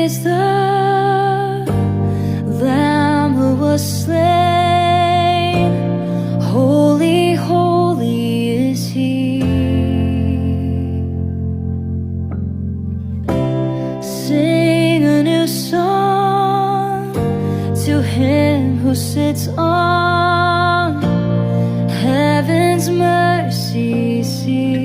is the Lamb who was slain. Holy, holy is He. Sing a new song to Him who sits on heaven's mercy seat.